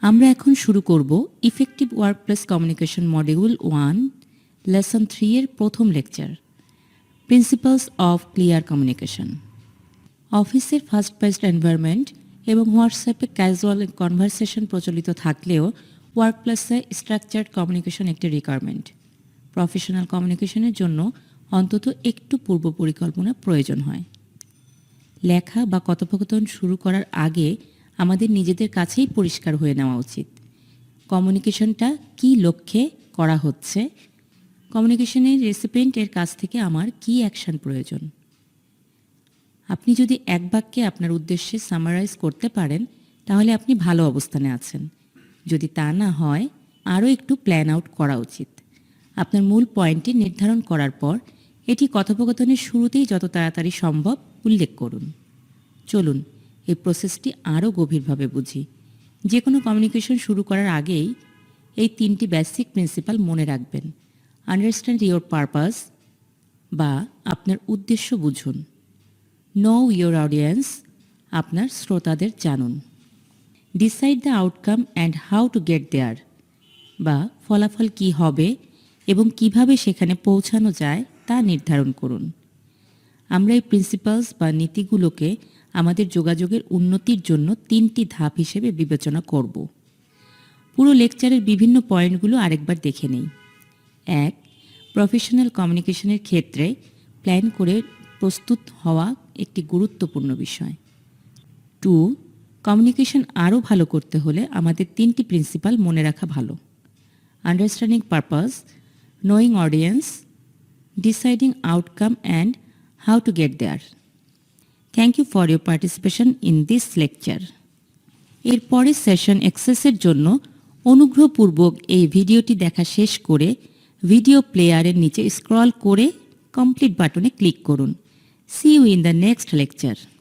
আমরা এখন শুরু করব effective workplace communication module 1 lesson 3 এর প্রথম lecture principles of clear communication. অফিসের ফাস্ট পেসড এনভায়রনমেন্ট এবং হোয়াটসঅ্যাপে ক্যাজুয়াল কনভারসেশন প্রচলিত থাকলেও ওয়ার্কপ্লেসে স্ট্রাকচার্ড কমিউনিকেশন একটি রিকোয়ারমেন্ট। প্রফেশনাল কমিউনিকেশনের জন্য অন্তত একটু পূর্ব পরিকল্পনা প্রয়োজন হয়। লেখা বা কথোপকথন শুরু করার আগে আমাদের নিজেদের কাছেই পরিষ্কার হয়ে নেওয়া উচিত কমিউনিকেশনটা কী লক্ষ্যে করা হচ্ছে, কমিউনিকেশনের রেসিপিয়েন্টের কাছ থেকে আমার কী অ্যাকশন প্রয়োজন। আপনি যদি এক বাক্যে আপনার উদ্দেশ্যে সামারাইজ করতে পারেন তাহলে আপনি ভালো অবস্থানে আছেন। যদি তা না হয় আরও একটু প্ল্যান আউট করা উচিত। আপনার মূল পয়েন্টটি নির্ধারণ করার পর এটি কথোপকথনের শুরুতেই যত তাড়াতাড়ি সম্ভব উল্লেখ করুন। চলুন এই প্রসেসটি আরও গভীরভাবে বুঝি। যে কোনো কমিউনিকেশন শুরু করার আগেই এই 3টি বেসিক প্রিন্সিপাল মনে রাখবেন। আন্ডারস্ট্যান্ড ইয়োর পারপাস বা আপনার উদ্দেশ্য বুঝুন। নো ইয়োর অডিয়েন্স, আপনার শ্রোতাদের জানুন। Decide the outcome and how to get there বা ফলাফল কী হবে এবং কিভাবে সেখানে পৌঁছানো যায় তা নির্ধারণ করুন। আমরা এই প্রিন্সিপালস বা নীতিগুলোকে আমাদের যোগাযোগের উন্নতির জন্য 3টি ধাপ হিসেবে বিবেচনা করব। পুরো লেকচারের বিভিন্ন পয়েন্টগুলো আরেকবার দেখে নেই। 1. প্রফেশনাল কমিউনিকেশনের ক্ষেত্রে প্ল্যান করে প্রস্তুত হওয়া একটি গুরুত্বপূর্ণ বিষয়। 2. কমিউনিকেশন আরও ভালো করতে হলে আমাদের 3টি প্রিন্সিপাল মনে রাখা ভালো। Understanding purpose, knowing audience, deciding outcome and how to get there. Thank you for your participation in this lecture. এর পরের সেশন অ্যাক্সেসের জন্য অনুগ্রহপূর্বক এই ভিডিওটি দেখা শেষ করে ভিডিও প্লেয়ারের নিচে স্ক্রল করে কমপ্লিট বাটনে ক্লিক করুন। See you in the next lecture.